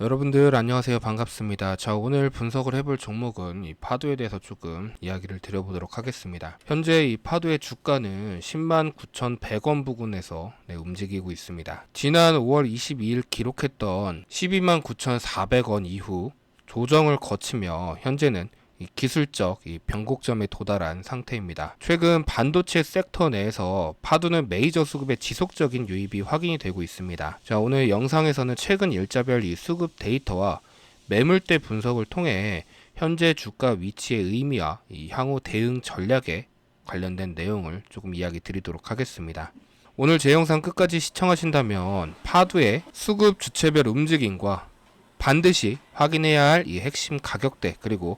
여러분들 안녕하세요. 반갑습니다. 자, 오늘 분석을 해볼 종목은 이 파도에 대해서 조금 이야기를 드려보도록 하겠습니다. 현재 이 파도의 주가는 109,100원 부근에서 움직이고 있습니다. 지난 5월 22일 기록했던 129,400원 이후 조정을 거치며 현재는 이 기술적 변곡점에 도달한 상태입니다. 최근 반도체 섹터 내에서 파도는 메이저 수급의 지속적인 유입이 확인이 되고 있습니다. 자, 오늘 영상에서는 최근 일자별 이 수급 데이터와 매물대 분석을 통해 현재 주가 위치의 의미와 이 향후 대응 전략에 관련된 내용을 조금 이야기 드리도록 하겠습니다. 오늘 제 영상 끝까지 시청하신다면 파도의 수급 주체별 움직임과 반드시 확인해야 할 이 핵심 가격대 그리고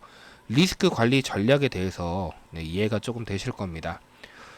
리스크 관리 전략에 대해서 이해가 조금 되실 겁니다.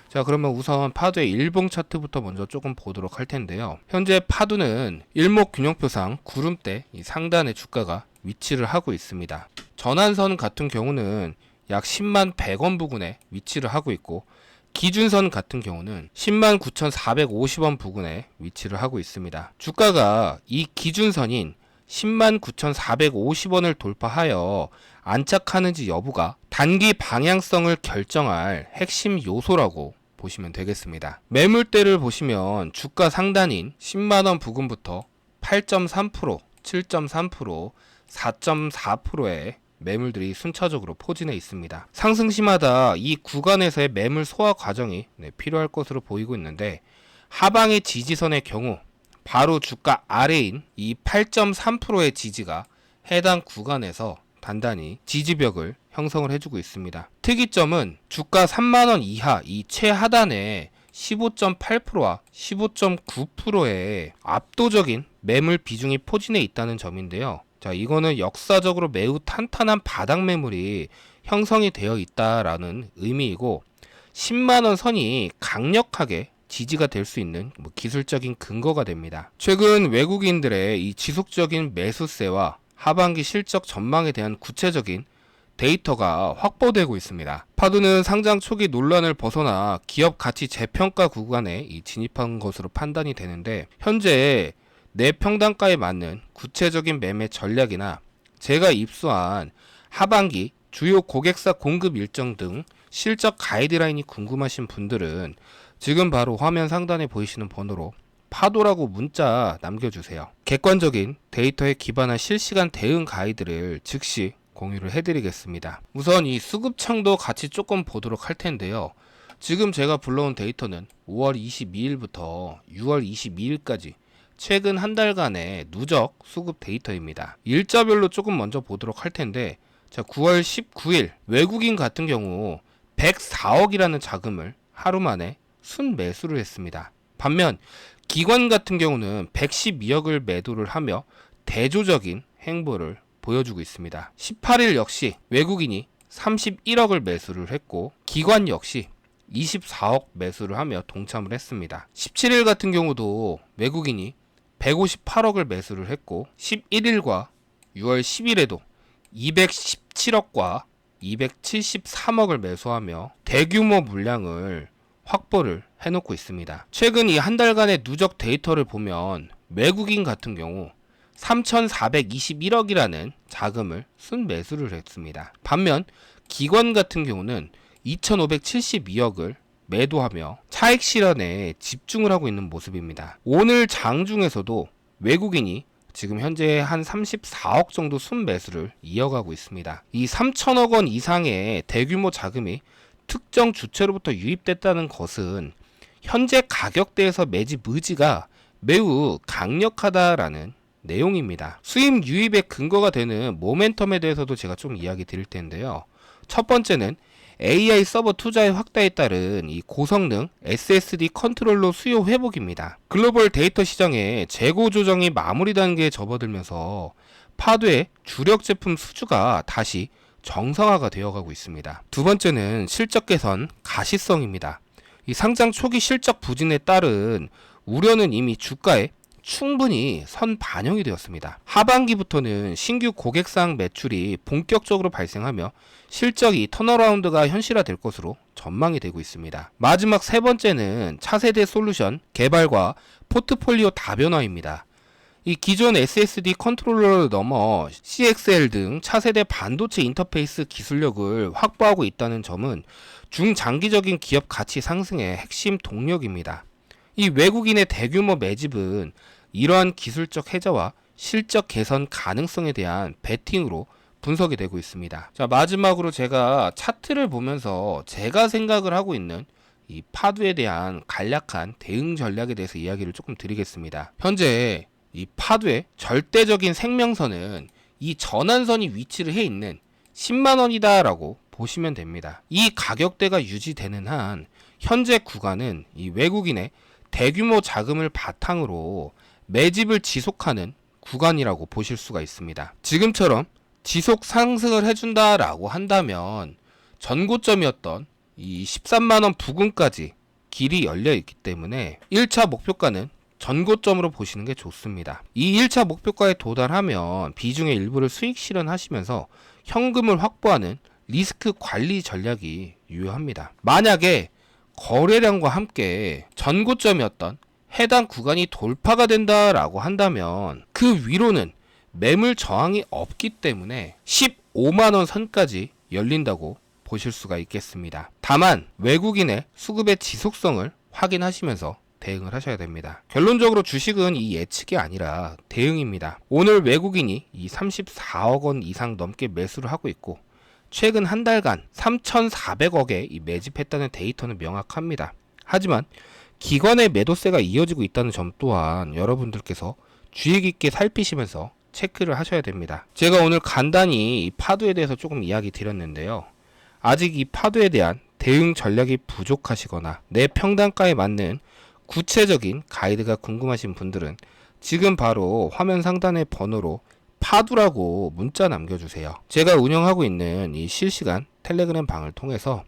자, 그러면 우선 파도의 일봉 차트부터 먼저 조금 보도록 할 텐데요. 현재 파도는 일목균형표상 구름대 상단의 주가가 위치를 하고 있습니다. 전환선 같은 경우는 약 10만 100원 부근에 위치를 하고 있고, 기준선 같은 경우는 109,450원 부근에 위치를 하고 있습니다. 주가가 이 기준선인 109,450원을 돌파하여 안착하는지 여부가 단기 방향성을 결정할 핵심 요소라고 보시면 되겠습니다. 매물대를 보시면 주가 상단인 10만원 부근부터 8.3%, 7.3%, 4.4%의 매물들이 순차적으로 포진해 있습니다. 상승시마다 이 구간에서의 매물 소화 과정이 필요할 것으로 보이고 있는데, 하방의 지지선의 경우 바로 주가 아래인 이 8.3%의 지지가 해당 구간에서 단단히 지지벽을 형성을 해주고 있습니다. 특이점은 주가 3만원 이하 이 최하단에 15.8%와 15.9%의 압도적인 매물 비중이 포진해 있다는 점인데요. 자, 이거는 역사적으로 매우 탄탄한 바닥 매물이 형성이 되어 있다라는 의미이고, 10만원 선이 강력하게 지지가 될 수 있는 기술적인 근거가 됩니다. 최근 외국인들의 이 지속적인 매수세와 하반기 실적 전망에 대한 구체적인 데이터가 확보되고 있습니다. 파도는 상장 초기 논란을 벗어나 기업 가치 재평가 구간에 진입한 것으로 판단이 되는데, 현재 내 평단가에 맞는 구체적인 매매 전략이나 제가 입수한 하반기 주요 고객사 공급 일정 등 실적 가이드라인이 궁금하신 분들은 지금 바로 화면 상단에 보이시는 번호로 파도라고 문자 남겨주세요. 객관적인 데이터에 기반한 실시간 대응 가이드를 즉시 공유를 해드리겠습니다. 우선 이 수급창도 같이 조금 보도록 할 텐데요. 지금 제가 불러온 데이터는 5월 22일부터 6월 22일까지 최근 한 달간의 누적 수급 데이터입니다. 일자별로 조금 먼저 보도록 할 텐데, 자, 9월 19일 외국인 같은 경우 104억이라는 자금을 하루 만에 순매수를 했습니다. 반면 기관 같은 경우는 112억을 매도를 하며 대조적인 행보를 보여주고 있습니다. 18일 역시 외국인이 31억을 매수를 했고, 기관 역시 24억 매수를 하며 동참을 했습니다. 17일 같은 경우도 외국인이 158억을 매수를 했고, 11일과 6월 10일에도 217억과 273억을 매수하며 대규모 물량을 확보를 해놓고 있습니다. 최근 이 한 달간의 누적 데이터를 보면 외국인 같은 경우 3,421억이라는 자금을 순매수를 했습니다. 반면 기관 같은 경우는 2,572억을 매도하며 차익 실현에 집중을 하고 있는 모습입니다. 오늘 장 중에서도 외국인이 지금 현재 한 34억 정도 순매수를 이어가고 있습니다. 이 3천억 원 이상의 대규모 자금이 특정 주체로부터 유입됐다는 것은 현재 가격대에서 매집 의지가 매우 강력하다라는 내용입니다. 수입 유입의 근거가 되는 모멘텀에 대해서도 제가 좀 이야기 드릴 텐데요. 첫 번째는 AI 서버 투자의 확대에 따른 이 고성능 SSD 컨트롤러 수요 회복입니다. 글로벌 데이터 시장의 재고 조정이 마무리 단계에 접어들면서 파도의 주력 제품 수주가 다시 정상화가 되어가고 있습니다. 두 번째는 실적 개선 가시성입니다. 이 상장 초기 실적 부진에 따른 우려는 이미 주가에 충분히 선 반영이 되었습니다. 하반기부터는 신규 고객사항 매출이 본격적으로 발생하며 실적이 턴어라운드가 현실화될 것으로 전망이 되고 있습니다. 마지막 세 번째는 차세대 솔루션 개발과 포트폴리오 다변화입니다. 이 기존 SSD 컨트롤러를 넘어 CXL 등 차세대 반도체 인터페이스 기술력을 확보하고 있다는 점은 중장기적인 기업 가치 상승의 핵심 동력입니다. 이 외국인의 대규모 매집은 이러한 기술적 해자와 실적 개선 가능성에 대한 베팅으로 분석이 되고 있습니다. 자, 마지막으로 제가 차트를 보면서 제가 생각을 하고 있는 이 파두에 대한 간략한 대응 전략에 대해서 이야기를 조금 드리겠습니다. 현재 이 파두의 절대적인 생명선은 이 전환선이 위치를 해 있는 10만원이다 라고 보시면 됩니다. 이 가격대가 유지되는 한 현재 구간은 이 외국인의 대규모 자금을 바탕으로 매집을 지속하는 구간이라고 보실 수가 있습니다. 지금처럼 지속 상승을 해준다 라고 한다면 전고점이었던 이 13만원 부근까지 길이 열려 있기 때문에 1차 목표가는 전고점으로 보시는 게 좋습니다. 이 1차 목표가에 도달하면 비중의 일부를 수익 실현하시면서 현금을 확보하는 리스크 관리 전략이 유효합니다. 만약에 거래량과 함께 전고점이었던 해당 구간이 돌파가 된다라고 한다면 그 위로는 매물 저항이 없기 때문에 15만원 선까지 열린다고 보실 수가 있겠습니다. 다만 외국인의 수급의 지속성을 확인하시면서 대응을 하셔야 됩니다. 결론적으로 주식은 이 예측이 아니라 대응입니다. 오늘 외국인이 이 34억 원 이상 넘게 매수를 하고 있고 최근 한 달간 3,400억에 이 매집했다는 데이터는 명확합니다. 하지만 기관의 매도세가 이어지고 있다는 점 또한 여러분들께서 주의 깊게 살피시면서 체크를 하셔야 됩니다. 제가 오늘 간단히 이 파도에 대해서 조금 이야기 드렸는데요. 아직 이 파도에 대한 대응 전략이 부족하시거나 내 평단가에 맞는 구체적인 가이드가 궁금하신 분들은 지금 바로 화면 상단의 번호로 파두라고 문자 남겨주세요. 제가 운영하고 있는 이 실시간 텔레그램 방을 통해서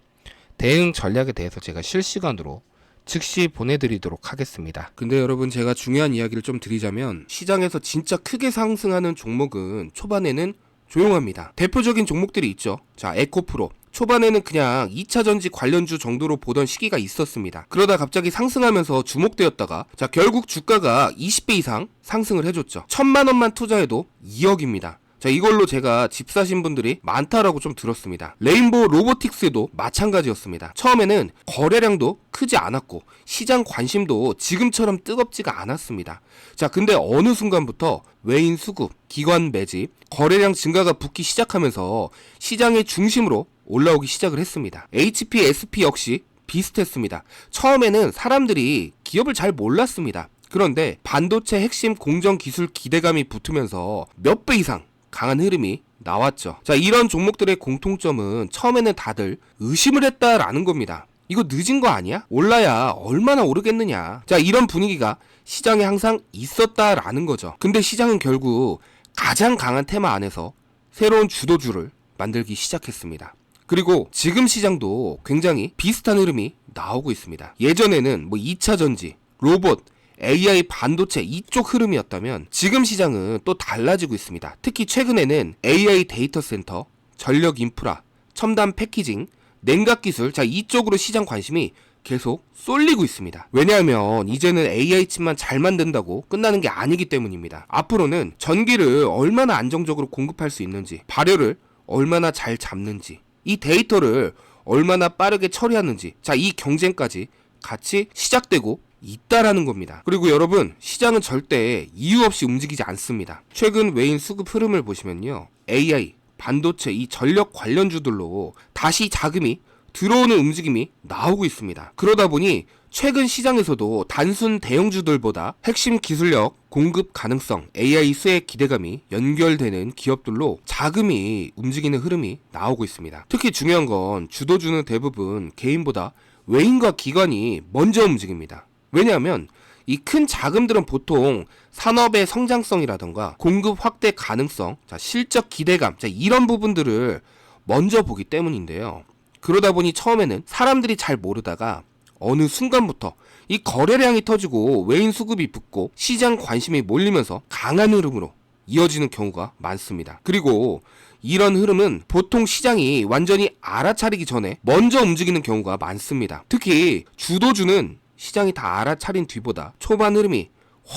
대응 전략에 대해서 제가 실시간으로 즉시 보내드리도록 하겠습니다. 근데 여러분, 제가 중요한 이야기를 좀 드리자면 시장에서 진짜 크게 상승하는 종목은 초반에는 조용합니다. 대표적인 종목들이 있죠. 자, 에코프로. 초반에는 그냥 2차전지 관련주 정도로 보던 시기가 있었습니다. 그러다 갑자기 상승하면서 주목되었다가 자, 결국 주가가 20배 이상 상승을 해줬죠. 1,000만원만 투자해도 2억입니다. 자, 이걸로 제가 집 사신 분들이 많다라고 좀 들었습니다. 레인보우 로보틱스도 마찬가지였습니다. 처음에는 거래량도 크지 않았고 시장 관심도 지금처럼 뜨겁지가 않았습니다. 자, 근데 어느 순간부터 외인 수급, 기관 매집, 거래량 증가가 붙기 시작하면서 시장의 중심으로 올라오기 시작을 했습니다. HP, SP 역시 비슷했습니다. 처음에는 사람들이 기업을 잘 몰랐습니다. 그런데 반도체 핵심 공정 기술 기대감이 붙으면서 몇 배 이상 강한 흐름이 나왔죠. 자, 이런 종목들의 공통점은 처음에는 다들 의심을 했다라는 겁니다. 이거 늦은 거 아니야? 올라야 얼마나 오르겠느냐. 자, 이런 분위기가 시장에 항상 있었다라는 거죠. 근데 시장은 결국 가장 강한 테마 안에서 새로운 주도주를 만들기 시작했습니다. 그리고 지금 시장도 굉장히 비슷한 흐름이 나오고 있습니다. 예전에는 2차전지, 로봇, AI 반도체 이쪽 흐름이었다면 지금 시장은 또 달라지고 있습니다. 특히 최근에는 AI 데이터 센터, 전력 인프라, 첨단 패키징, 냉각 기술, 자, 이쪽으로 시장 관심이 계속 쏠리고 있습니다. 왜냐하면 이제는 AI 칩만 잘 만든다고 끝나는 게 아니기 때문입니다. 앞으로는 전기를 얼마나 안정적으로 공급할 수 있는지, 발열을 얼마나 잘 잡는지, 이 데이터를 얼마나 빠르게 처리하는지, 자, 이 경쟁까지 같이 시작되고 있다라는 겁니다. 그리고 여러분, 시장은 절대 이유 없이 움직이지 않습니다. 최근 외인 수급 흐름을 보시면요, AI, 반도체, 이 전력 관련주들로 다시 자금이 들어오는 움직임이 나오고 있습니다. 그러다 보니 최근 시장에서도 단순 대형주들보다 핵심 기술력, 공급 가능성, AI 수혜 기대감이 연결되는 기업들로 자금이 움직이는 흐름이 나오고 있습니다. 특히 중요한 건 주도주는 대부분 개인보다 외인과 기관이 먼저 움직입니다. 왜냐하면 이 큰 자금들은 보통 산업의 성장성이라던가 공급 확대 가능성, 자, 실적 기대감, 자, 이런 부분들을 먼저 보기 때문인데요. 그러다 보니 처음에는 사람들이 잘 모르다가 어느 순간부터 이 거래량이 터지고 외인 수급이 붙고 시장 관심이 몰리면서 강한 흐름으로 이어지는 경우가 많습니다. 그리고 이런 흐름은 보통 시장이 완전히 알아차리기 전에 먼저 움직이는 경우가 많습니다. 특히 주도주는 시장이 다 알아차린 뒤보다 초반 흐름이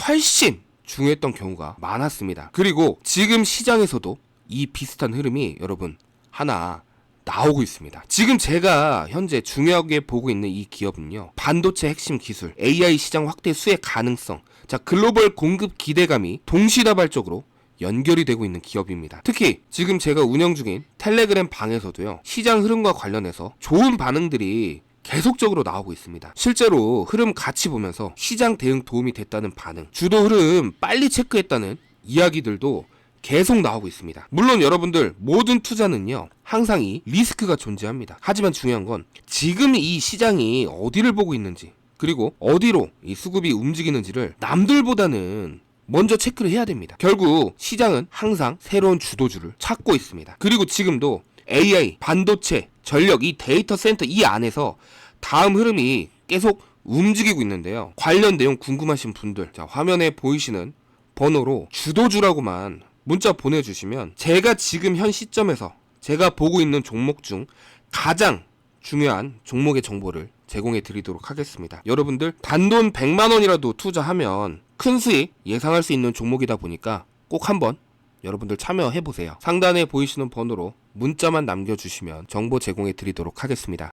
훨씬 중요했던 경우가 많았습니다. 그리고 지금 시장에서도 이 비슷한 흐름이 여러분 하나 나오고 있습니다. 지금 제가 현재 중요하게 보고 있는 이 기업은요, 반도체 핵심 기술, AI 시장 확대 수혜 가능성, 자, 글로벌 공급 기대감이 동시다발적으로 연결이 되고 있는 기업입니다. 특히 지금 제가 운영 중인 텔레그램 방에서도요, 시장 흐름과 관련해서 좋은 반응들이 계속적으로 나오고 있습니다. 실제로 흐름 같이 보면서 시장 대응 도움이 됐다는 반응, 주도 흐름 빨리 체크했다는 이야기들도 계속 나오고 있습니다. 물론 여러분들 모든 투자는요, 항상 이 리스크가 존재합니다. 하지만 중요한 건 지금 이 시장이 어디를 보고 있는지, 그리고 어디로 이 수급이 움직이는지를 남들보다는 먼저 체크를 해야 됩니다. 결국 시장은 항상 새로운 주도주를 찾고 있습니다. 그리고 지금도 AI, 반도체, 전력, 이 데이터 센터 이 안에서 다음 흐름이 계속 움직이고 있는데요. 관련 내용 궁금하신 분들, 자, 화면에 보이시는 번호로 주도주라고만 문자 보내주시면 제가 지금 현 시점에서 제가 보고 있는 종목 중 가장 중요한 종목의 정보를 제공해 드리도록 하겠습니다. 여러분들 단돈 100만원이라도 투자하면 큰 수익 예상할 수 있는 종목이다 보니까 꼭 한번 여러분들 참여해 보세요. 상단에 보이시는 번호로 문자만 남겨주시면 정보 제공해 드리도록 하겠습니다.